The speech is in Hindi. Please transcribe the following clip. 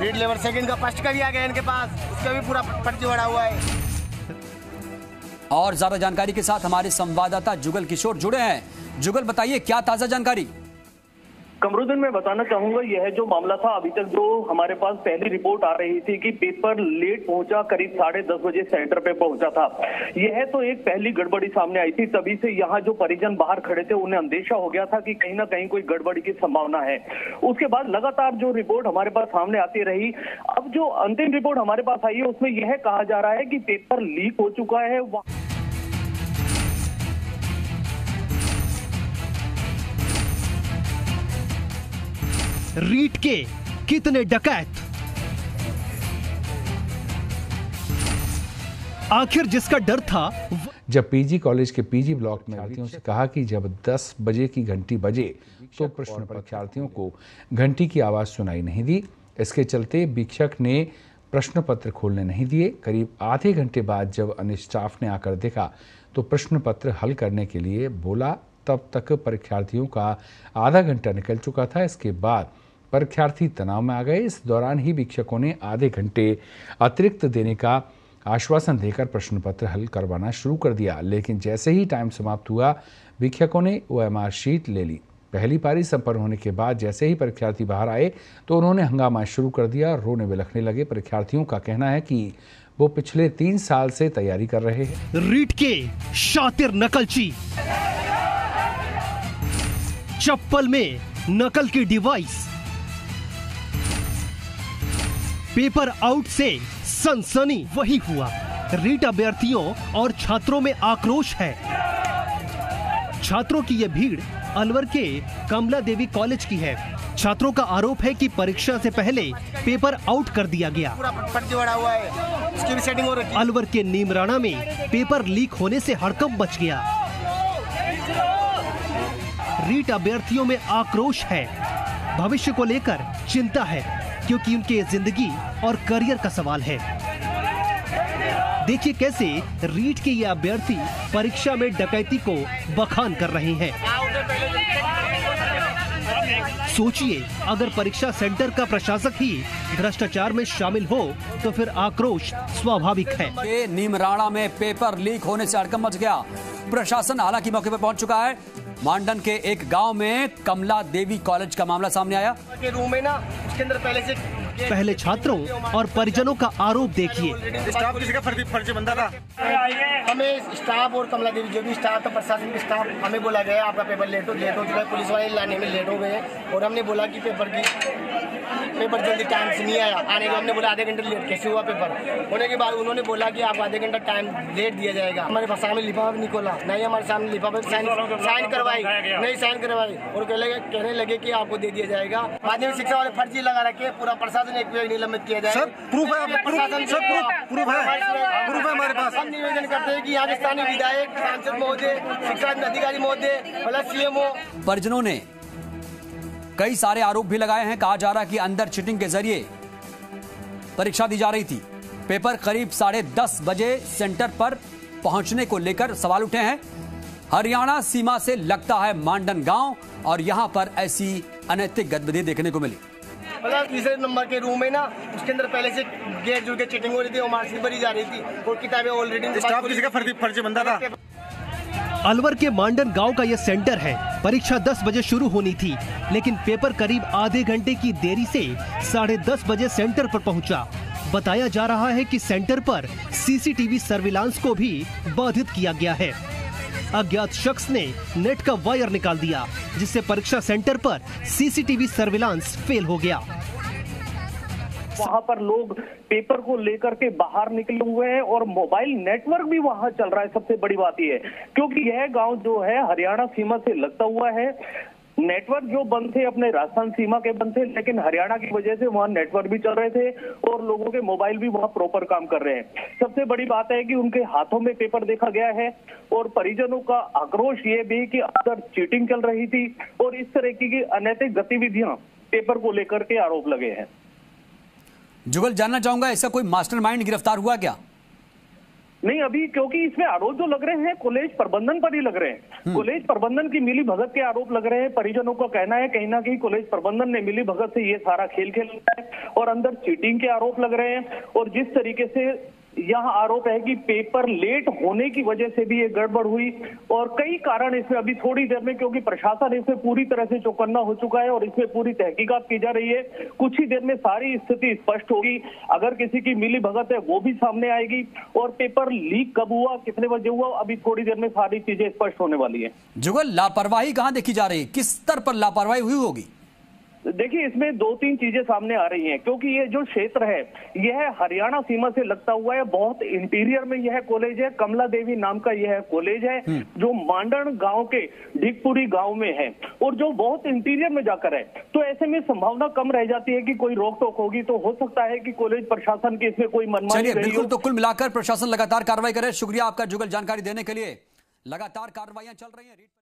रीड लेवल सेकंड का फर्स्ट का भी आ गया इनके पास, उसका भी पूरा फर्जी पड़ा हुआ है। और ज्यादा जानकारी के साथ हमारे संवाददाता जुगल किशोर जुड़े हैं। जुगल, बताइए क्या ताजा जानकारी। कमरुद्दीन, मैं बताना चाहूंगा यह जो मामला था, अभी तक जो हमारे पास पहली रिपोर्ट आ रही थी कि पेपर लेट पहुंचा, करीब 10:30 बजे सेंटर पे पहुंचा था। यह तो एक पहली गड़बड़ी सामने आई थी, तभी से यहाँ जो परिजन बाहर खड़े थे उन्हें अंदेशा हो गया था कि कहीं ना कहीं कोई गड़बड़ी की संभावना है। उसके बाद लगातार जो रिपोर्ट हमारे पास सामने आती रही, अब जो अंतिम रिपोर्ट हमारे पास आई है उसमें यह कहा जा रहा है कि पेपर लीक हो चुका है। रीट के कितने डकैत, आखिर जिसका डर था। जब पीजी कॉलेज के पीजी ब्लॉक में विद्यार्थियों से कहा कि जब 10 बजे की घंटी बजे तो प्रश्न परीक्षार्थियों को घंटी की आवाज सुनाई नहीं दी। इसके चलते वीक्षक ने प्रश्न पत्र खोलने नहीं दिए। करीब आधे घंटे बाद जब अन्य स्टाफ ने आकर देखा तो प्रश्न पत्र हल करने के लिए बोला, तब तक परीक्षार्थियों का आधा घंटा निकल चुका था। इसके बाद परीक्षार्थी तनाव में आ गए। इस दौरान ही वीक्षकों ने आधे घंटे अतिरिक्त देने का आश्वासन देकर प्रश्न पत्र हल करवाना शुरू कर दिया। लेकिन जैसे ही टाइम समाप्त हुआ, वीक्षकों ने OMR शीट ले ली। पहली पारी संपन्न होने के बाद जैसे ही परीक्षार्थी बाहर आए तो उन्होंने हंगामा शुरू कर दिया, रोने बिलखने लगे। परीक्षार्थियों का कहना है कि वो पिछले 3 साल से तैयारी कर रहे हैं। रीट के शातिर नकलची, चप्पल में नकल की डिवाइस, पेपर आउट से सनसनी वही हुआ। रीट अभ्यर्थियों और छात्रों में आक्रोश है। छात्रों की यह भीड़ अलवर के कमला देवी कॉलेज की है। छात्रों का आरोप है कि परीक्षा से पहले पेपर आउट कर दिया गया। पूरा फर्जी पड़ा हुआ है, उसकी भी सेटिंग हो रही है। अलवर के नीमराणा में पेपर लीक होने से हड़कंप मच गया। रीट अभ्यर्थियों में आक्रोश है, भविष्य को लेकर चिंता है, क्योंकि उनके जिंदगी और करियर का सवाल है। देखिए कैसे रीट के ये अभ्यर्थी परीक्षा में डकैती को बखान कर रहे हैं। सोचिए, अगर परीक्षा सेंटर का प्रशासक ही भ्रष्टाचार में शामिल हो तो फिर आक्रोश स्वाभाविक है। नीमराणा में पेपर लीक होने से हड़कंप मच गया। प्रशासन हालांकि मौके पर पहुंच चुका है। मांडन के एक गांव में कमला देवी कॉलेज का मामला सामने आया। के रूम है ना, उसके अंदर पहले छात्रों और परिजनों का आरोप देखिए। स्टाफ किसी का फर्जी बंदा था। हमें स्टाफ और कमला देवी जो भी स्टाफ था, प्रशासन के स्टाफ, हमें बोला गया आपका पेपर लेट हो चुका है। पुलिस वाले लाने में लेट हो गए और हमने बोला कि पेपर जल्दी टाइम से नहीं आया। आने के हमने बोला आधे घंटे लेट कैसे हुआ पेपर होने के बाद उन्होंने बोला कि आप आधे घंटा टाइम लेट दिया जाएगा। हमारे सामने लिफाफा नहीं खोला, नहीं हमारे सामने लिफाफा साइन करवाई, नहीं साइन करवाई और कहने लगे कि आपको दे दिया जाएगा। माध्यमिक शिक्षा वाले फर्जी लगा रखे, पूरा प्रशासन एक भी निलंबित किया जाए। प्रूफ है, प्रशासन प्रूफ है हमारे पास। हम निवेदन करते हैं कि यहाँ के स्थानीय विधायक, सांसद महोदय, शिक्षा अधिकारी महोदय, CMO। परिजनों ने कई सारे आरोप भी लगाए हैं। कहा जा रहा है कि अंदर चीटिंग के जरिए परीक्षा दी जा रही थी। पेपर करीब 10:30 बजे सेंटर पर पहुंचने को लेकर सवाल उठे हैं। हरियाणा सीमा से लगता है मांडन गांव और यहां पर ऐसी अनैतिक गतिविधि देखने को मिली। मतलब तीसरे नंबर के रूम है ना, उसके अंदर पहले से गेट जुड़ के चीटिंग हो रही थी, OMR शीट भरी जा रही थी और किताबें ऑलरेडी। स्टाफ किसी का फर्जी बंदा था। अलवर के मांडन गांव का यह सेंटर है। परीक्षा 10 बजे शुरू होनी थी, लेकिन पेपर करीब आधे घंटे की देरी से 10:30 बजे सेंटर पर पहुंचा। बताया जा रहा है कि सेंटर पर CCTV सर्विलांस को भी बाधित किया गया है। अज्ञात शख्स ने नेट का वायर निकाल दिया, जिससे परीक्षा सेंटर पर CCTV सर्विलांस फेल हो गया। वहाँ पर लोग पेपर को लेकर के बाहर निकले हुए हैं और मोबाइल नेटवर्क भी वहाँ चल रहा है। सबसे बड़ी बात यह है क्योंकि यह गांव जो है हरियाणा सीमा से लगता हुआ है। नेटवर्क जो बंद थे अपने राजस्थान सीमा के बंद थे, लेकिन हरियाणा की वजह से वहाँ नेटवर्क भी चल रहे थे और लोगों के मोबाइल भी वहाँ प्रॉपर काम कर रहे हैं। सबसे बड़ी बात है कि उनके हाथों में पेपर देखा गया है और परिजनों का आक्रोश ये भी कि अंदर चीटिंग चल रही थी और इस तरह की अनैतिक गतिविधियां पेपर को लेकर के आरोप लगे हैं। जुगल, जानना चाहूंगा ऐसा कोई मास्टरमाइंड गिरफ्तार हुआ क्या? नहीं, अभी क्योंकि इसमें आरोप जो लग रहे हैं कॉलेज प्रबंधन पर ही लग रहे हैं। कॉलेज प्रबंधन की मिली भगत के आरोप लग रहे हैं। परिजनों का कहना है कहीं ना कहीं कॉलेज प्रबंधन ने मिली भगत से ये सारा खेल खेला है और अंदर चीटिंग के आरोप लग रहे हैं। और जिस तरीके से यहाँ आरोप है कि पेपर लेट होने की वजह से भी ये गड़बड़ हुई और कई कारण इसमें अभी थोड़ी देर में, क्योंकि प्रशासन इसमें पूरी तरह से चौकन्ना हो चुका है और इसमें पूरी तहकीकात की जा रही है। कुछ ही देर में सारी स्थिति स्पष्ट होगी। अगर किसी की मिली भगत है वो भी सामने आएगी और पेपर लीक कब हुआ, कितने बजे हुआ, अभी थोड़ी देर में सारी चीजें स्पष्ट होने वाली है। जुगल, लापरवाही कहां देखी जा रही है? किस स्तर पर लापरवाही हुई होगी? देखिए, इसमें दो तीन चीजें सामने आ रही हैं क्योंकि ये जो क्षेत्र है यह हरियाणा सीमा से लगता हुआ है। बहुत इंटीरियर में यह कॉलेज है। कमला देवी नाम का यह कॉलेज है जो मांडण गांव के ढिकपुरी गांव में है और जो बहुत इंटीरियर में जाकर है। तो ऐसे में संभावना कम रह जाती है कि कोई रोक टोक होगी। तो हो सकता है कि कॉलेज प्रशासन की इसमें कोई मनमानी चलिए, बिल्कुल। तो कुल मिलाकर प्रशासन लगातार कार्रवाई करे। शुक्रिया आपका जुगल, जानकारी देने के लिए। लगातार कार्रवाइयां चल रही हैं।